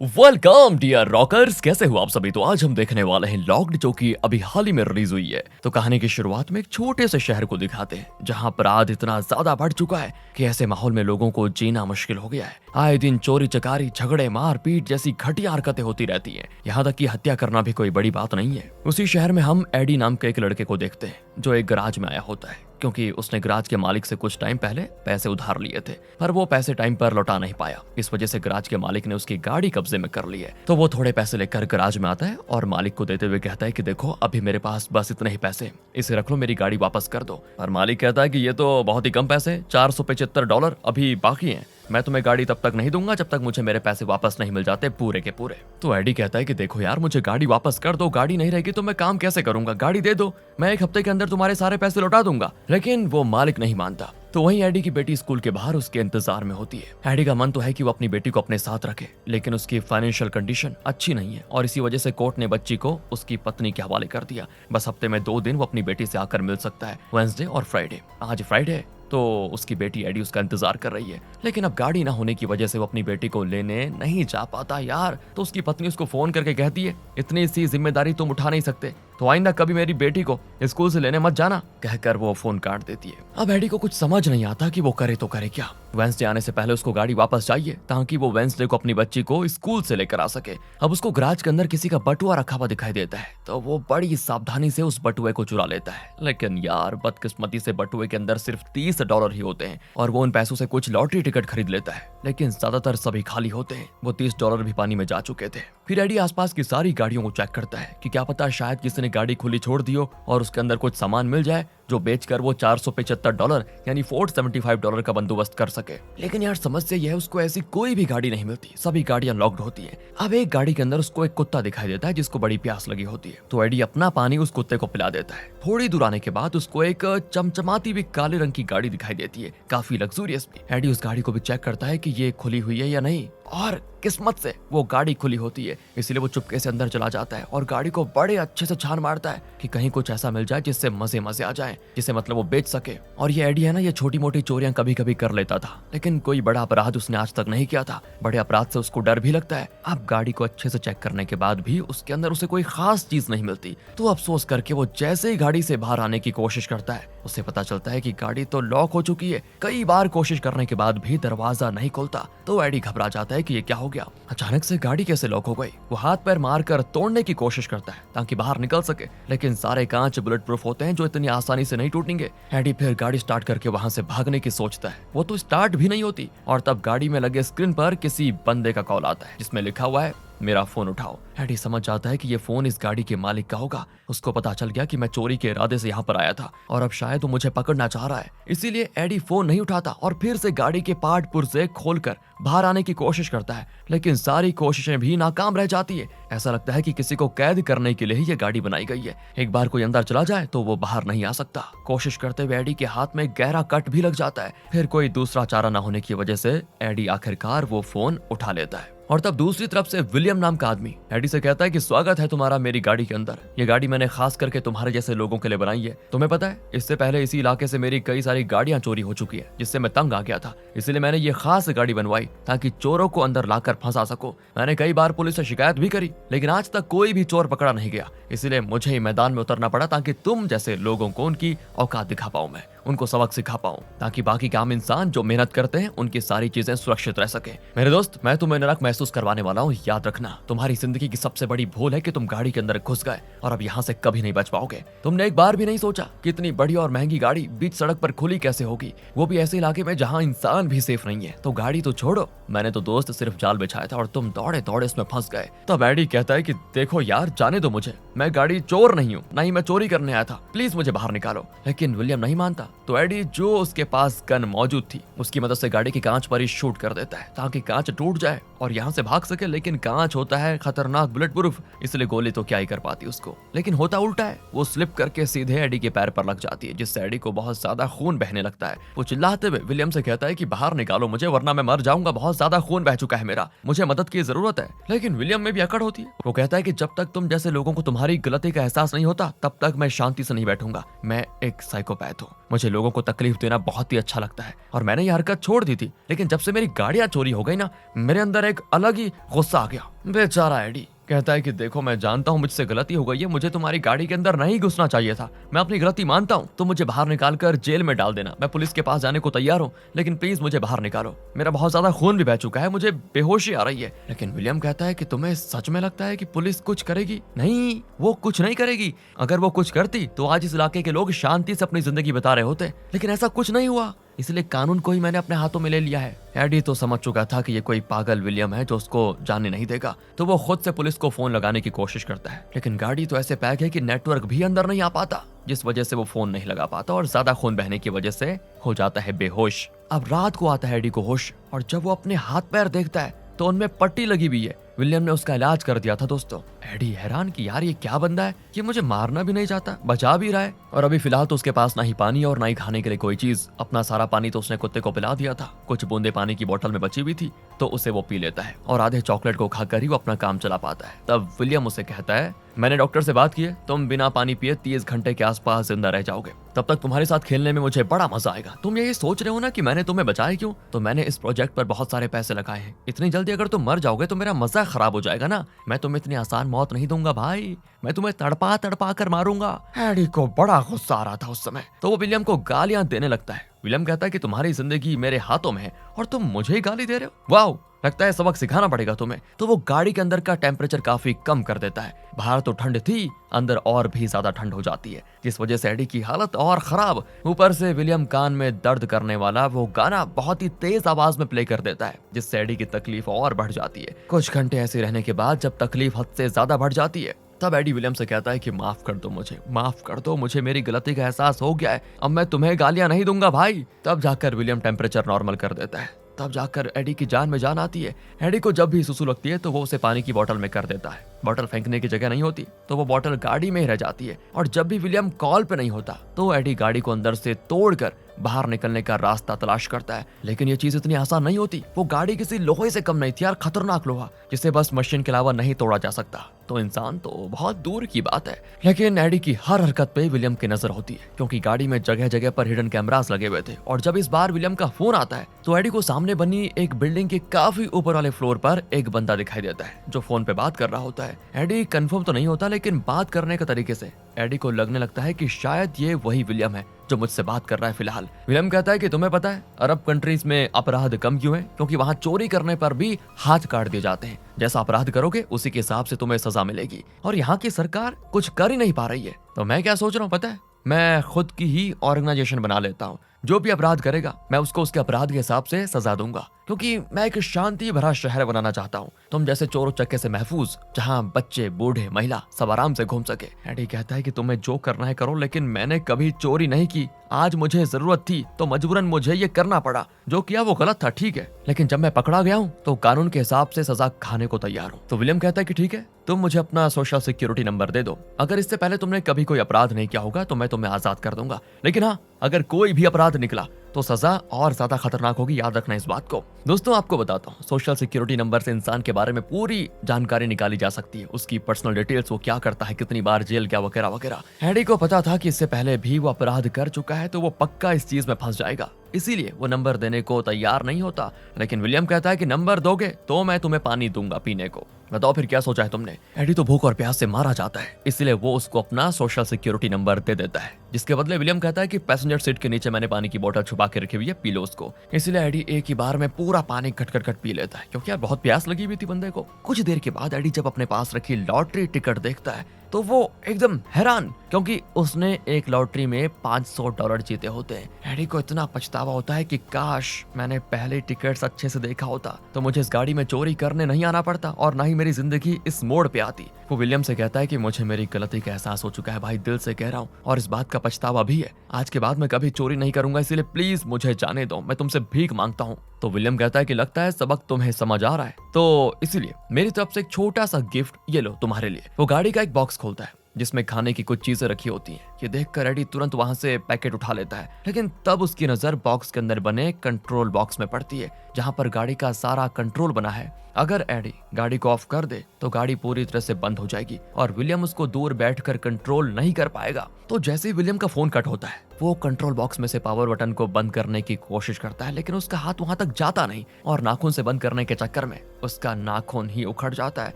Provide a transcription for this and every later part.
Welcome dear rockers, कैसे हो आप सभी। तो आज हम देखने वाले हैं लॉक्ड, जो कि अभी हाल ही में रिलीज हुई है। तो कहानी की शुरुआत में एक छोटे से शहर को दिखाते हैं जहां अपराध इतना ज्यादा बढ़ चुका है कि ऐसे माहौल में लोगों को जीना मुश्किल हो गया है। आए दिन चोरी चकारी, झगड़े, मारपीट जैसी घटिया हरकतें होती रहती हैं। यहाँ तक कि हत्या करना भी कोई बड़ी बात नहीं है। उसी शहर में हम एडी नाम के एक लड़के को देखते हैं जो एक गराज में आया होता है, क्योंकि उसने गराज के मालिक से कुछ टाइम पहले पैसे उधार लिए थे, पर वो पैसे टाइम पर लौटा नहीं पाया। इस वजह से गराज के मालिक ने उसकी गाड़ी कब्जे में कर ली है। तो वो थोड़े पैसे लेकर गराज में आता है और मालिक को देते हुए कहता है कि देखो, अभी मेरे पास बस इतने ही पैसे, इसे रख लो, मेरी गाड़ी वापस कर दो। और मालिक कहता है कि ये तो बहुत ही कम पैसे, $475 अभी बाकी हैं। मैं तुम्हें गाड़ी तब तक नहीं दूंगा जब तक मुझे मेरे पैसे वापस नहीं मिल जाते पूरे के पूरे। तो एडी कहता है कि देखो यार, मुझे गाड़ी वापस कर दो, गाड़ी नहीं रहेगी तो मैं काम कैसे करूंगा, गाड़ी दे दो, मैं एक हफ्ते के अंदर तुम्हारे सारे पैसे लौटा दूंगा। लेकिन वो मालिक नहीं मानता। तो वहीं एडी की बेटी स्कूल के बाहर उसके इंतजार में होती है। एडी का मन तो है कि वो अपनी बेटी को अपने साथ रखे, लेकिन उसकी फाइनेंशियल कंडीशन अच्छी नहीं है और इसी वजह से कोर्ट ने बच्ची को उसकी पत्नी के हवाले कर दिया। बस हफ्ते में 2 दिन वो अपनी बेटी से आकर मिल सकता है, वेडनेसडे और फ्राइडे। आज फ्राइडे है तो उसकी बेटी एडी उसका इंतजार कर रही है, लेकिन अब गाड़ी ना होने की वजह से वो अपनी बेटी को लेने नहीं जा पाता यार। तो उसकी पत्नी उसको फोन करके कहती है, इतनी सी जिम्मेदारी तुम उठा नहीं सकते, तो आइंदा कभी मेरी बेटी को स्कूल से लेने मत जाना, कहकर वो फोन काट देती है। अब एडी को कुछ समझ नहीं आता कि वो करे तो करे क्या। वेडनेसडे आने से पहले उसको गाड़ी वापस चाहिए ताकि वो वेडनेसडे को अपनी बच्ची को स्कूल से लेकर आ सके। अब उसको गराज के अंदर किसी का बटुआ रखा हुआ दिखाई देता है, तो वो बड़ी सावधानी से उस बटुए को चुरा लेता है। लेकिन यार बदकिस्मती से बटुए के अंदर सिर्फ $30 ही होते हैं और वो उन पैसों से कुछ लॉटरी टिकट खरीद लेता है, लेकिन ज्यादातर सभी खाली होते हैं। वो $30 भी पानी में जा चुके थे। फिर एडी आसपास की सारी गाड़ियों को चेक करता है कि क्या पता शायद किसी ने गाड़ी खुली छोड़ दी हो और उसके अंदर कुछ सामान मिल जाए जो बेचकर वो $475 यानी $475 का बंदोबस्त कर सके। लेकिन यार समस्या यह है, उसको ऐसी कोई भी गाड़ी नहीं मिलती, सभी गाड़ियां लॉक्ड होती हैं। अब एक गाड़ी के अंदर उसको एक कुत्ता दिखाई देता है जिसको बड़ी प्यास लगी होती है, तो एडी अपना पानी उस कुत्ते को पिला देता है। थोड़ी दूर आने के बाद उसको एक चमचमाती हुई काले रंग की गाड़ी दिखाई देती है, काफी लग्जूरियस भी। एडी उस गाड़ी को भी चेक करता है कि ये खुली हुई है या नहीं, और किस्मत से वो गाड़ी खुली होती है, इसलिए वो चुपके से अंदर चला जाता है और गाड़ी को बड़े अच्छे से छान मारता है कि कहीं कुछ ऐसा मिल जाए जिससे मजे मजे आ जाए, जिसे मतलब वो बेच सके। और ये एडी है ना, ये छोटी मोटी चोरियां कभी कभी कर लेता था, लेकिन कोई बड़ा अपराध उसने आज तक नहीं किया था। बड़े अपराध से उसको डर भी लगता है। अब गाड़ी को अच्छे से चेक करने के बाद भी उसके अंदर उसे कोई खास चीज नहीं मिलती, तो अफसोस करके वो जैसे ही गाड़ी से बाहर आने की कोशिश करता है, उसे पता चलता है कि गाड़ी तो लॉक हो चुकी है। कई बार कोशिश करने के बाद भी दरवाजा नहीं खुलता, तो एडी घबरा जाता है कि ये क्या हो गया, अचानक से गाड़ी कैसे लॉक हो गई। वो हाथ पैर मारकर तोड़ने की कोशिश करता है ताकि बाहर निकल सके, लेकिन सारे कांच बुलेट प्रूफ होते हैं जो इतनी आसानी से नहीं टूटेंगे। एडी फिर गाड़ी स्टार्ट करके वहां से भागने की सोचता है, वो तो स्टार्ट भी नहीं होती। और तब गाड़ी में लगे स्क्रीन पर किसी बंदे का कॉल आता है जिसमें लिखा हुआ है, मेरा फोन उठाओ। एडी समझ जाता है कि ये फोन इस गाड़ी के मालिक का होगा। उसको पता चल गया कि मैं चोरी के इरादे से यहाँ पर आया था और अब शायद वो मुझे पकड़ना चाह रहा है, इसीलिए एडी फोन नहीं उठाता और फिर से गाड़ी के पार्ट पुर्जे खोलकर बाहर आने की कोशिश करता है, लेकिन सारी कोशिशें भी नाकाम रह जाती है। ऐसा लगता है कि किसी को कैद करने के लिए ही ये गाड़ी बनाई गई है। एक बार कोई अंदर चला जाए तो वो बाहर नहीं आ सकता। कोशिश करते हुए एडी के हाथ में गहरा कट भी लग जाता है। फिर कोई दूसरा चारा न होने की वजह से एडी आखिरकार वो फोन उठा लेता है। और तब दूसरी तरफ से विलियम नाम का आदमी एडी से कहता है कि स्वागत है तुम्हारा मेरी गाड़ी के अंदर। ये गाड़ी मैंने खास करके तुम्हारे जैसे लोगों के लिए बनाई है। तुम्हें पता है, इससे पहले इसी इलाके से मेरी कई सारी गाड़ियां चोरी हो चुकी है, जिससे मैं तंग आ गया था, इसलिए मैंने ये खास गाड़ी बनवाई ताकि चोरों को अंदर लाकर फंसा सको। मैंने कई बार पुलिस से शिकायत भी करी, लेकिन आज तक कोई भी चोर पकड़ा नहीं गया, इसलिए मुझे ही मैदान में उतरना पड़ा ताकि तुम जैसे लोगों को उनकी औकात दिखा पाऊं, मैं उनको सबक सिखा पाऊं, ताकि बाकी के आम इंसान जो मेहनत करते हैं उनकी सारी चीजें सुरक्षित रह सके। मेरे दोस्त, मैं तुम्हें नरक महसूस करवाने वाला हूँ, याद रखना। तुम्हारी जिंदगी की सबसे बड़ी भूल है कि तुम गाड़ी के अंदर घुस गए और अब यहाँ से कभी नहीं बच पाओगे। तुमने एक बार भी नहीं सोचा कि इतनी बड़ी और महंगी गाड़ी बीच सड़क पर खुली कैसे होगी, वो भी ऐसे इलाके में जहाँ इंसान भी सेफ नहीं है। तो गाड़ी तो छोड़ो, मैंने तो दोस्त सिर्फ जाल बिछाया था और तुम दौड़े दौड़े इसमें फंस गए। तब एडी कहता है कि देखो यार, जाने दो मुझे, मैं गाड़ी चोर नहीं हूँ, नहीं मैं चोरी करने आया था, प्लीज मुझे बाहर निकालो। लेकिन विलियम नहीं मानता, तो एडी जो उसके पास गन मौजूद थी उसकी मदद से गाड़ी के कांच पर ही शूट कर देता है ताकि कांच टूट जाए और यहाँ से भाग सके। लेकिन कांच होता है खतरनाक बुलेट प्रूफ, इसलिए गोली तो क्या ही कर पाती उसको। लेकिन होता उल्टा है, वो स्लिप करके सीधे एडी के पैर पर लग जाती है, जिससे एडी को बहुत ज्यादा खून बहने लगता है। वो चिल्लाते हुए विलियम से कहता है कि बाहर निकालो मुझे, वरना मैं मर जाऊंगा बहुत ज्यादा खून बह चुका है मेरा, मुझे मदद की जरूरत है। लेकिन विलियम में भी अकड़ होती है। वो कहता है कि जब तक तुम जैसे लोगों को तुम्हारी गलती का एहसास नहीं होता तब तक मैं शांति से नहीं बैठूंगा। मैं एक साइकोपैथ हूँ, मुझे लोगों को तकलीफ देना बहुत ही अच्छा लगता है और मैंने ये हरकत छोड़ दी थी, लेकिन जब से मेरी गाड़ियां चोरी हो गई ना, मेरे अंदर एक अलग ही गुस्सा आ गया। बेचारा एडी कहता है कि देखो, मैं जानता हूँ मुझसे गलती हो गई है, मुझे तुम्हारी गाड़ी के अंदर नहीं घुसना चाहिए था, मैं अपनी गलती मानता हूँ, तुम मुझे बाहर निकाल कर जेल में डाल देना, मैं पुलिस के पास जाने को तैयार हूँ, लेकिन प्लीज मुझे बाहर निकालो, मेरा बहुत ज्यादा खून भी बह चुका है, मुझे बेहोशी आ रही है। लेकिन विलियम कहता है कि तुम्हें सच में लगता है कि पुलिस कुछ करेगी? नहीं, वो कुछ नहीं करेगी। अगर वो कुछ करती तो आज इस इलाके के लोग शांति से अपनी जिंदगी बिता रहे होते, लेकिन ऐसा कुछ नहीं हुआ, इसलिए कानून को ही मैंने अपने हाथों में ले लिया है। एडी तो समझ चुका था कि ये कोई पागल विलियम है जो उसको जाने नहीं देगा, तो वो खुद से पुलिस को फोन लगाने की कोशिश करता है, लेकिन गाड़ी तो ऐसे पैक है कि नेटवर्क भी अंदर नहीं आ पाता, जिस वजह से वो फोन नहीं लगा पाता और ज्यादा खून बहने की वजह से हो जाता है बेहोश। अब रात को आता है एडी को होश, और जब वो अपने हाथ पैर देखता है तो उनमें पट्टी लगी हुई है। विलियम ने उसका इलाज कर दिया था दोस्तों। एडी हैरान कि यार ये क्या बंदा है, ये मुझे मारना भी नहीं चाहता, बचा भी रहा है, और अभी फिलहाल तो उसके पास ना ही पानी और ना ही खाने के लिए कोई चीज। अपना सारा पानी तो उसने कुत्ते को पिला दिया था, कुछ बूंदे पानी की बोतल में बची हुई थी तो उसे वो पी लेता है, और आधे चॉकलेट को खाकर ही वो अपना काम चला पाता है। तब विलियम उसे कहता है, मैंने डॉक्टर से बात की है, तुम बिना पानी पिए 30 घंटे के आसपास जिंदा रह जाओगे, तब तक तुम्हारे साथ खेलने में मुझे बड़ा मजा आएगा। तुम यही सोच रहे हो ना कि मैंने तुम्हें बचाया क्यों? तो मैंने इस प्रोजेक्ट पर बहुत सारे पैसे लगाए हैं, इतनी जल्दी अगर तुम मर जाओगे तो मेरा मजा खराब हो जाएगा ना, मैं तुम्हें इतनी आसान मौत नहीं दूंगा भाई, मैं तुम्हें तड़पा तड़पा कर मारूंगा। हैरी को बड़ा गुस्सा आ रहा था उस समय, तो वो विलियम को गालियां देने लगता है। विलियम कहता है कि तुम्हारी जिंदगी मेरे हाथों में है और तुम मुझे ही गाली दे रहे हो, वाह, लगता है सबक सिखाना पड़ेगा तुम्हें। तो वो गाड़ी के अंदर का टेम्परेचर काफी कम कर देता है, बाहर तो ठंड थी, अंदर और भी ज्यादा ठंड हो जाती है, जिस वजह से एडी की हालत और खराब। ऊपर से विलियम कान में दर्द करने वाला वो गाना बहुत ही तेज आवाज में प्ले कर देता है, जिससे एडी की तकलीफ और बढ़ जाती है। कुछ घंटे ऐसे रहने के बाद जब तकलीफ हद से ज्यादा बढ़ जाती है, तब एडी विलियम से कहता है कि माफ कर दो मुझे, माफ कर दो मुझे, मेरी गलती का एहसास हो गया है, अब मैं तुम्हें गालियां नहीं दूंगा भाई। तब जाकर विलियम टेम्परेचर नॉर्मल कर देता है, तब जाकर एडी की जान में जान आती है। एडी को जब भी सुसु लगती है तो वो उसे पानी की बोतल में कर देता है, बोतल फेंकने की जगह नहीं होती तो वो बोतल गाड़ी में ही रह जाती है, और जब भी विलियम कॉल पे नहीं होता तो एडी गाड़ी को अंदर से तोड़कर बाहर निकलने का रास्ता तलाश करता है। लेकिन ये चीज इतनी आसान नहीं होती, वो गाड़ी किसी लोहे से कम नहीं थी यार, खतरनाक लोहा जिसे बस मशीन के अलावा नहीं तोड़ा जा सकता, तो इंसान तो बहुत दूर की बात है। लेकिन एडी की हर हरकत पे विलियम की नजर होती है, क्योंकि गाड़ी में जगह जगह पर हिडन कैमरास लगे हुए थे, और जब इस बार विलियम का फोन आता है तो एडी को सामने बनी एक बिल्डिंग के काफी ऊपर वाले फ्लोर पर एक बंदा दिखाई देता है जो फोन पे बात कर रहा होता है। एडी कंफर्म तो नहीं होता, लेकिन बात करने के तरीके से एडी को लगने लगता है कि शायद ये वही विलियम है जो मुझसे बात कर रहा है फिलहाल। विलियम कहता है कि तुम्हें पता है अरब कंट्रीज में अपराध कम क्यों है? क्योंकि वहाँ चोरी करने पर भी हाथ काट दिए जाते हैं, जैसा अपराध करोगे उसी के हिसाब से तुम्हें सजा मिलेगी, और यहाँ की सरकार कुछ कर ही नहीं पा रही है। तो मैं क्या सोच रहा हूँ पता है, मैं खुद की ही ऑर्गेनाइजेशन बना लेता हूँ, जो भी अपराध करेगा मैं उसको उसके अपराध के हिसाब से सजा दूंगा, क्योंकि मैं एक शांति भरा शहर बनाना चाहता हूँ, तुम जैसे चोर चक्के से महफूज, जहाँ बच्चे बूढ़े महिला सब आराम से घूम सके। एडी कहता है कि तुम्हें जो करना है करो, लेकिन मैंने कभी चोरी नहीं की, आज मुझे जरूरत थी तो मजबूरन मुझे ये करना पड़ा, जो किया वो गलत था ठीक है, लेकिन जब मैं पकड़ा गया हूँ तो कानून के हिसाब से सजा खाने को तैयार हूँ। तो विलियम कहता है कि ठीक है, तुम मुझे अपना सोशल सिक्योरिटी नंबर दे दो, अगर इससे पहले तुमने कभी कोई अपराध नहीं किया होगा तो मैं तुम्हें आजाद कर दूंगा, लेकिन हाँ अगर कोई भी अपराध निकला तो सजा और ज्यादा खतरनाक होगी, याद रखना इस बात को। दोस्तों आपको बताता हूँ, सोशल सिक्योरिटी नंबर से इंसान के बारे में पूरी जानकारी निकाली जा सकती है, उसकी पर्सनल डिटेल्स, वो क्या करता है, कितनी बार जेल गया वगैरह वगैरह। हैरी को पता था कि इससे पहले भी वो अपराध कर चुका है, तो वो पक्का इस चीज में फंस जाएगा, इसीलिए वो नंबर देने को तैयार नहीं होता। लेकिन विलियम कहता है कि नंबर दोगे तो मैं तुम्हें पानी दूंगा पीने को। बताओ फिर क्या सोचा है तुमने? एडी तो भूख और प्यास से मारा जाता है, इसलिए वो उसको अपना सोशल सिक्योरिटी नंबर दे देता है, जिसके बदले विलियम कहता है कि पैसेंजर सीट के नीचे मैंने पानी की बोतल छुपा के रखी हुई है, पी लो उसको। इसलिए एडी एक ही बार में पूरा पानी घट घट घट पी लेता है, क्योंकि यार बहुत प्यास लगी हुई थी बंदे को। कुछ देर के बाद एडी जब अपने पास रखी लॉटरी टिकट देखता है तो वो एकदम हैरान, क्योंकि उसने एक लॉटरी में $500 जीते होते हैं। एडी को इतना पछतावा होता है कि काश मैंने पहले टिकट्स अच्छे से देखा होता तो मुझे इस गाड़ी में चोरी करने नहीं आना पड़ता और ना ही मेरी जिंदगी इस मोड़ पे आती। वो विलियम से कहता है कि मुझे मेरी गलती का एहसास हो चुका है भाई, दिल से कह रहा हूँ, और इस बात का पछतावा भी है। आज के बाद मैं कभी चोरी नहीं करूंगा, इसलिए प्लीज मुझे जाने दो, मैं तुमसे भीख मांगता हूँ। तो विलियम कहता है कि लगता है सबक तुम्हें समझ आ रहा है, तो इसलिए मेरी तरफ से एक छोटा सा गिफ्ट ये लो तुम्हारे लिए। वो गाड़ी का एक बॉक्स खोलता है जिसमें खाने की कुछ चीजें रखी होती हैं। ये देखकर एडी तुरंत वहां से पैकेट उठा लेता है, लेकिन तब उसकी नजर बॉक्स के अंदर बने कंट्रोल बॉक्स में पड़ती है, जहां पर गाड़ी का सारा कंट्रोल बना है। अगर एडी गाड़ी को ऑफ कर दे तो गाड़ी पूरी तरह से बंद हो जाएगी और विलियम उसको दूर बैठकर कंट्रोल नहीं कर पाएगा। तो जैसे ही विलियम का फोन कट होता है, वो कंट्रोल बॉक्स में से पावर बटन को बंद करने की कोशिश करता है, लेकिन उसका हाथ वहां तक जाता नहीं और नाखून से बंद करने के चक्कर में उसका नाखून ही उखड़ जाता है।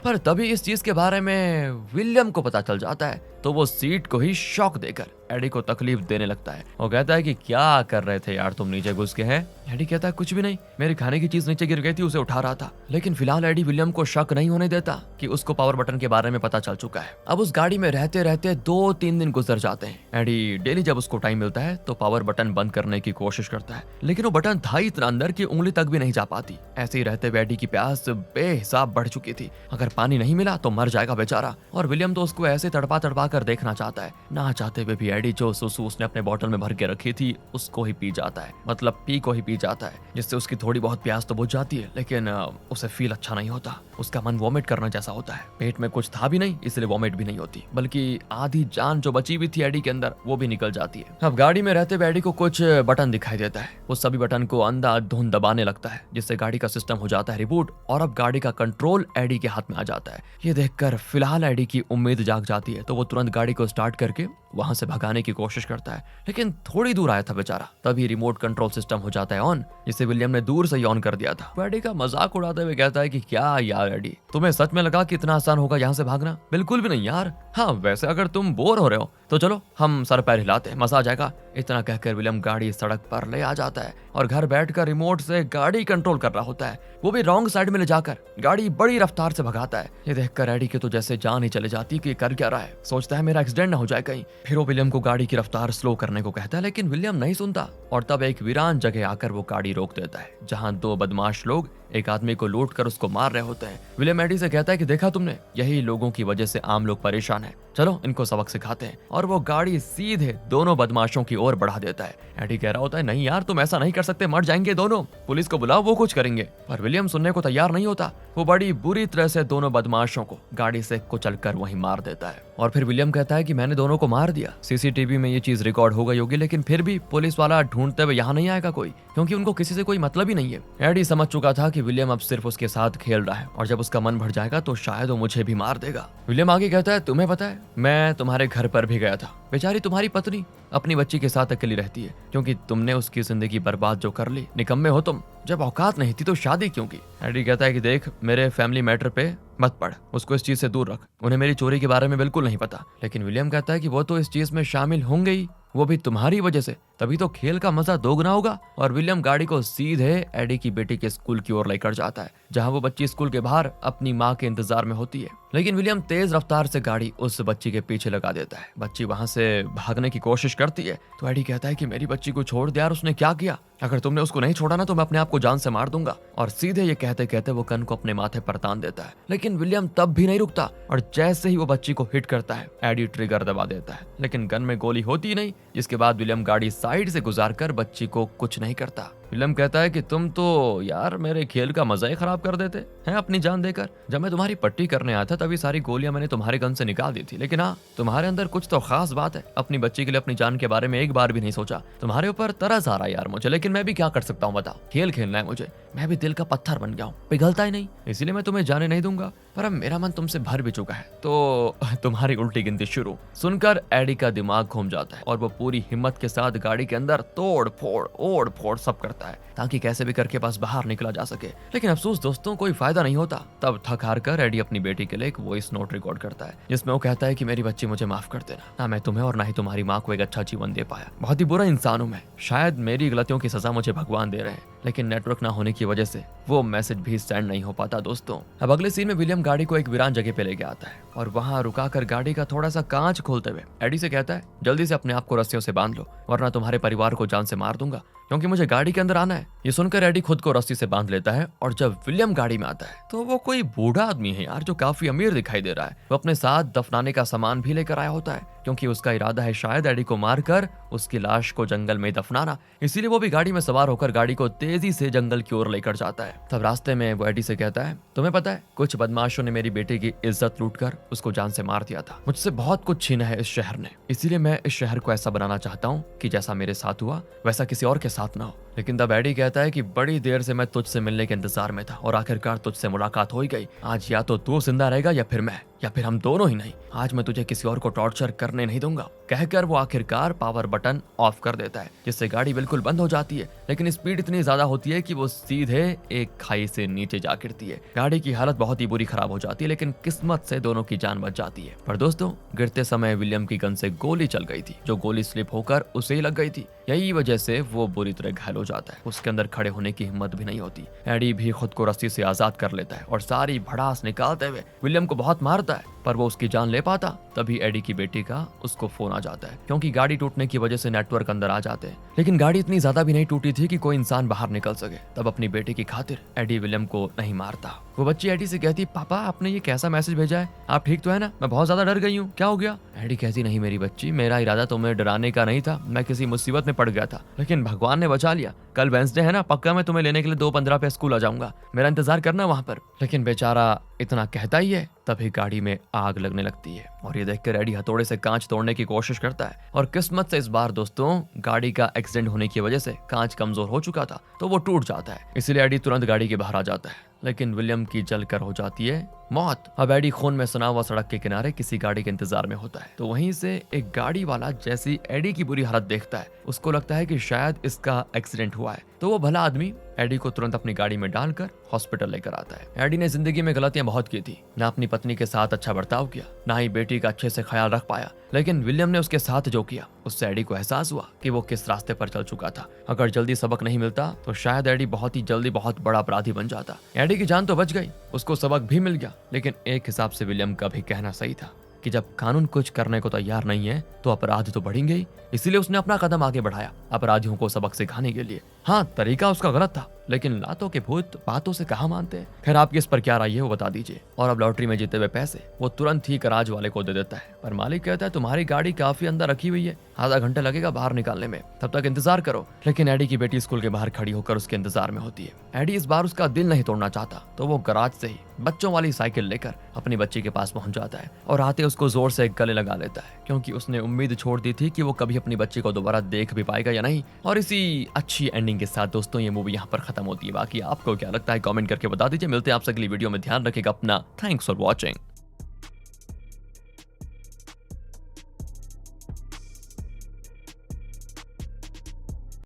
पर तभी इस चीज के बारे में विलियम को पता चल जाता है, तो वो सीट को ही शॉक देकर एडी को तकलीफ देने लगता है। वो कहता है कि क्या कर रहे थे यार तुम नीचे घुस के? हैं एडी कहता है कुछ भी नहीं, मेरी खाने की चीज नीचे गिर गई थी, उसे उठा रहा था। लेकिन फिलहाल एडी विलियम को शक नहीं होने देता कि उसको पावर बटन के बारे में पता चल चुका है। अब उस गाड़ी में रहते रहते 2-3 दिन गुजर जाते हैं। एडी डेली जब उसको टाइम मिलता है तो पावर बटन बंद करने की कोशिश करता है, लेकिन वो बटन था इतना अंदर की उंगली तक भी नहीं जा पाती। ऐसे ही रहते हुए एडी की प्यास बेहिसाब बढ़ चुकी थी। अगर पानी नहीं मिला तो मर जाएगा बेचारा, और विलियम तो उसको ऐसे तड़पा तड़पा कर देखना चाहता है। ना चाहते हुए भी एडी जो सुसु उसने अपने बोतल में भर के रखी थी उसको ही पी जाता है, मतलब पी को ही पी जाता है, जिससे उसकी थोड़ी बहुत प्यास तो बुझ जाती है, लेकिन उसे फील अच्छा नहीं होता। उसका मन वॉमिट करना जैसा होता है। पेट में कुछ था भी नहीं, इसलिए वॉमिट भी नहीं होती, बल्कि आधी जान जो बची हुई थी एडी के अंदर वो भी निकल जाती है। अब गाड़ी में रहते हुए एडी को कुछ बटन दिखाई देता है। वो सभी बटन को अंधाधुंध दबाने लगता है, जिससे गाड़ी का सिस्टम हो जाता है रिबूट, और अब गाड़ी का कंट्रोल एडी के हाथ में आ जाता है। ये देखकर फिलहाल एडी की उम्मीद जाग जाती है, तो वो तुरंत गाड़ी को स्टार्ट करके वहां से भगाने की कोशिश करता है, लेकिन थोड़ी दूर आया था बेचारा, तभी रिमोट कंट्रोल सिस्टम हो जाता है ऑन, जिसे विलियम ने दूर से ही ऑन कर दिया था। वो एडी का मजाक उड़ाते हुए कहता है कि क्या यार एडी, तुम्हें सच में लगा कि इतना आसान होगा यहाँ से भागना? बिल्कुल भी नहीं यार। हाँ वैसे अगर तुम बोर हो रहे हो तो चलो हम सर पैर हिलाते हैं, मजा आ जाएगा। इतना कहकर विलियम गाड़ी सड़क पर ले आ जाता है और घर बैठकर रिमोट से गाड़ी कंट्रोल कर रहा होता है, वो भी रॉन्ग साइड में ले जाकर गाड़ी बड़ी रफ्तार से भगाता है। ये देखकर एडी के तो जैसे जान ही चले जाती कि कर क्या रहा है, सोचता है मेरा एक्सीडेंट ना हो जाए कहीं। फिर वो विलियम को गाड़ी की रफ्तार स्लो करने को कहता है, लेकिन विलियम नहीं सुनता, और तब एक वीरान जगह आकर वो गाड़ी रोक देता है, जहां 2 बदमाश लोग एक आदमी को लूट कर उसको मार रहे होते हैं। विलियम एडी से कहता है कि देखा तुमने, यही लोगों की वजह से आम लोग परेशान हैं, चलो इनको सबक सिखाते हैं, और वो गाड़ी सीधे दोनों बदमाशों की ओर बढ़ा देता है। एडी कह रहा होता है नहीं यार तुम ऐसा नहीं कर सकते, मर जाएंगे दोनों, पुलिस को बुलाओ वो कुछ करेंगे। पर विलियम सुनने को तैयार नहीं होता। वो बड़ी बुरी तरह से दोनों बदमाशों को गाड़ी से कुचल कर वहीं मार देता है। और फिर विलियम कहता है कि मैंने दोनों को मार दिया, सीसीटीवी में ये चीज रिकॉर्ड हो गई होगी, लेकिन फिर भी पुलिस वाला ढूंढते हुए यहाँ नहीं आएगा कोई, क्योंकि उनको किसी से कोई मतलब ही नहीं है। एडी समझ चुका था कि विलियम अब सिर्फ उसके साथ खेल रहा है, और जब उसका मन भर जाएगा तो शायद वो मुझे भी मार देगा। विलियम आगे कहता है तुम्हें पता है मैं तुम्हारे घर पर भी गया था, बेचारी तुम्हारी पत्नी अपनी बच्ची के साथ अकेली रहती है, क्योंकि तुमने उसकी जिंदगी बर्बाद जो कर ली, निकम्मे हो तुम, जब औकात नहीं थी तो शादी क्यों की। एडी कहता है कि देख मेरे फैमिली मैटर पे मत पड़, उसको इस चीज से दूर रख, उन्हें मेरी चोरी के बारे में बिल्कुल नहीं पता। लेकिन विलियम कहता है कि वो तो इस चीज में शामिल होंगे ही, वो भी तुम्हारी वजह से, तभी तो खेल का मजा दोगुना होगा। और विलियम गाड़ी को सीधे एडी की बेटी के स्कूल की ओर लेकर जाता है, जहां वो बच्ची स्कूल के बाहर अपनी माँ के इंतजार में होती है। लेकिन विलियम तेज रफ्तार से गाड़ी उस बच्ची के पीछे लगा देता है। बच्ची वहां से भागने की कोशिश करती है, तो एडी कहता है कि मेरी बच्ची को छोड़ दे यार, उसने क्या किया, अगर तुमने उसको नहीं छोड़ा ना तो मैं अपने आप को जान से मार दूंगा। और सीधे ये कहते कहते वो गन को अपने माथे पर तान देता है। लेकिन विलियम तब भी नहीं रुकता, और जैसे ही वो बच्ची को हिट करता है एडी ट्रिगर दबा देता है, लेकिन गन में गोली होती नहीं, जिसके बाद विलियम गाड़ी साइड से गुजार कर बच्ची को कुछ नहीं करता। विलियम कहता है कि तुम तो यार मेरे खेल का मजा ही खराब कर देते हैं अपनी जान देकर। जब मैं तुम्हारी पट्टी करने आया था तभी सारी गोलियां मैंने तुम्हारे गन से निकाल दी थी, लेकिन हाँ तुम्हारे अंदर कुछ तो खास बात है, अपनी बच्ची के लिए अपनी जान के बारे में एक बार भी नहीं सोचा। तुम्हारे ऊपर तरस आ रहा है यार मुझे, लेकिन मैं भी क्या कर सकता हूँ बता, खेल खेलना है मुझे, मैं भी दिल का पत्थर बन गया हूँ, पिघलता ही नहीं, इसीलिए मैं तुम्हें जाने नहीं दूंगा। पर अब मेरा मन तुमसे भर भी चुका है, तो तुम्हारी उल्टी गिनती शुरू। सुनकर एडी का दिमाग घूम जाता है और वो पूरी हिम्मत के साथ गाड़ी के अंदर तोड़ फोड़ ओड़ फोड़ सब करता है, ताकि कैसे भी करके पास बाहर निकला जा सके। लेकिन अफसोस दोस्तों कोई फायदा नहीं होता। तब थक हार कर एडी अपनी बेटी के लिए एक वॉइस नोट रिकॉर्ड करता है, जिसमें वो कहता है कि मेरी बच्ची मुझे माफ कर देना, ना मैं तुम्हें और ना ही तुम्हारी माँ को एक अच्छा जीवन दे पाया, बहुत ही बुरा इंसान हूं मैं, शायद मेरी गलतियों की सजा मुझे भगवान दे रहे हैं, लेकिन नेटवर्क ना होने की वजह से वो मैसेज भी सेंड नहीं हो पाता दोस्तों। अब अगले सीन में विलियम गाड़ी को एक वीरान जगह पे लेके आता है और वहां रुकाकर गाड़ी का थोड़ा सा कांच खोलते हुए एडी से कहता है जल्दी से अपने आप को रस्सियों से बांध लो, वरना तुम्हारे परिवार को जान से मार दूंगा। क्योंकि मुझे गाड़ी के अंदर आना है। ये सुनकर एडी खुद को रस्सी से बांध लेता है और जब विलियम गाड़ी में आता है तो वो कोई बूढ़ा आदमी है यार, जो काफी अमीर दिखाई दे रहा है। वो अपने साथ दफनाने का सामान भी लेकर आया होता है, क्योंकि उसका इरादा है शायद एडी को मारकर उसकी लाश को जंगल में दफनाना। इसीलिए वो भी गाड़ी में सवार होकर गाड़ी को तेजी से जंगल की ओर लेकर जाता है। तब रास्ते में वो एडी से कहता है, तुम्हें पता है कुछ बदमाशों ने मेरी बेटे की इज्जत लूटकर उसको जान से मार दिया था। मुझसे बहुत कुछ छीना है इस शहर ने, इसीलिए मैं इस शहर को ऐसा बनाना चाहता हूँ कि जैसा मेरे साथ हुआ वैसा किसी और के साथ ना हो। लेकिन तब एडी कहता है कि बड़ी देर से मैं तुझसे मिलने के इंतजार में था और आखिरकार तुझसे मुलाकात हो ही गई। आज या तो तू जिंदा रहेगा या फिर मैं, या फिर हम दोनों ही नहीं। आज मैं तुझे किसी और को टॉर्चर करने नहीं दूंगा। कहकर वो आखिरकार पावर बटन ऑफ कर देता है, जिससे गाड़ी बिल्कुल बंद हो जाती है। लेकिन स्पीड इतनी ज्यादा होती है कि वो सीधे एक खाई से नीचे जा गिरती है। गाड़ी की हालत बहुत ही बुरी खराब हो जाती है, लेकिन किस्मत से दोनों की जान बच जाती है। पर दोस्तों, गिरते समय विलियम की गन से गोली चल गई थी, जो गोली स्लिप होकर उसे ही लग गई थी। यही वजह से वो बुरी तरह घायल हो जाता है। उसके अंदर खड़े होने की हिम्मत भी नहीं होती। एडी भी खुद को रस्सी से आजाद कर लेता है और सारी भड़ास निकालते हुए विलियम को बहुत मारता है, पर वो उसकी जान ले पाता। तभी एडी की बेटी का उसको फोन आ जाता है, क्योंकि गाड़ी टूटने की वजह से नेटवर्क अंदर आ जाते हैं। लेकिन गाड़ी इतनी ज्यादा भी नहीं टूटी थी कि कोई इंसान बाहर निकल सके। तब अपनी बेटी की खातिर एडी विलियम को नहीं मारता। वो बच्ची एडी से कहती, पापा आपने ये कैसा मैसेज भेजा है? आप ठीक तो है ना? मैं बहुत ज्यादा डर गई हूँ, क्या हो गया? एडी कहती, नहीं मेरी बच्ची, मेरा इरादा तुम्हें डराने का नहीं था। मैं किसी मुसीबत में पड़ गया था, लेकिन भगवान ने बचा लिया। कल वेंसडे है ना, पक्का मैं तुम्हें लेने के लिए 2:15 पे स्कूल आ जाऊंगा। मेरा इंतजार करना वहां पर। लेकिन बेचारा इतना कहता ही है, तभी गाड़ी में आग लगने लगती है और ये देखकर एडी हथौड़े से कांच तोड़ने की कोशिश करता है। और किस्मत से इस बार दोस्तों, गाड़ी का एक्सीडेंट होने की वजह से कांच कमजोर हो चुका था, तो वो टूट जाता है। इसलिए एडी तुरंत गाड़ी के बाहर आ जाता है, लेकिन विलियम की जलकर हो जाती है मौत। अब एडी खून में सना हुआ सड़क के किनारे किसी गाड़ी के इंतजार में होता है। तो वहीं से एक गाड़ी वाला जैसी एडी की बुरी हालत देखता है, उसको लगता है कि शायद इसका एक्सीडेंट हुआ है। तो वो भला आदमी एडी को तुरंत अपनी गाड़ी में डालकर हॉस्पिटल लेकर आता है। एडी ने जिंदगी में गलतियां बहुत की थी, ना अपनी पत्नी के साथ अच्छा बर्ताव किया, ना ही बेटी का अच्छे से ख्याल रख पाया। लेकिन विलियम ने उसके साथ जो किया, उससे एडी को एहसास हुआ कि वो किस रास्ते पर चल चुका था। अगर जल्दी सबक नहीं मिलता तो शायद एडी बहुत ही जल्दी बहुत बड़ा अपराधी बन जाता। एडी की जान तो बच गई, उसको सबक भी मिल गया। लेकिन एक हिसाब से विलियम का भी कहना सही था कि जब कानून कुछ करने को तैयार नहीं है तो अपराध तो बढ़ेंगे ही। इसीलिए उसने अपना कदम आगे बढ़ाया अपराधियों को सबक सिखाने के लिए। हाँ, तरीका उसका गलत था, लेकिन लातों के भूत बातों से कहाँ मानते हैं। खैर, आपकी इस पर क्या राय है वो बता दीजिए। और अब लॉटरी में जीते हुए पैसे वो तुरंत ही गराज वाले को दे देता है, पर मालिक कहता है तुम्हारी गाड़ी काफी अंदर रखी हुई है, आधा घंटा लगेगा बाहर निकालने में, तब तक इंतजार करो। लेकिन एडी की बेटी स्कूल के बाहर खड़ी होकर उसके इंतजार में होती है। एडी इस बार उसका दिल नहीं तोड़ना चाहता, तो वो गराज से ही बच्चों वाली साइकिल लेकर अपनी बच्ची के पास पहुंच जाता है और आते उसको जोर से गले लगा लेता है, क्योंकि उसने उम्मीद छोड़ दी थी कि वो कभी अपनी बच्ची को दोबारा देख भी पाएगा या नहीं। और इसी अच्छी एंडिंग के साथ दोस्तों ये मूवी यहाँ पर खत्म होती है। बाकी आपको क्या लगता है कमेंट करके बता दीजिए। मिलते हैं आपसे अगली वीडियो में। ध्यान रखिएगा अपना। Thanks for watching.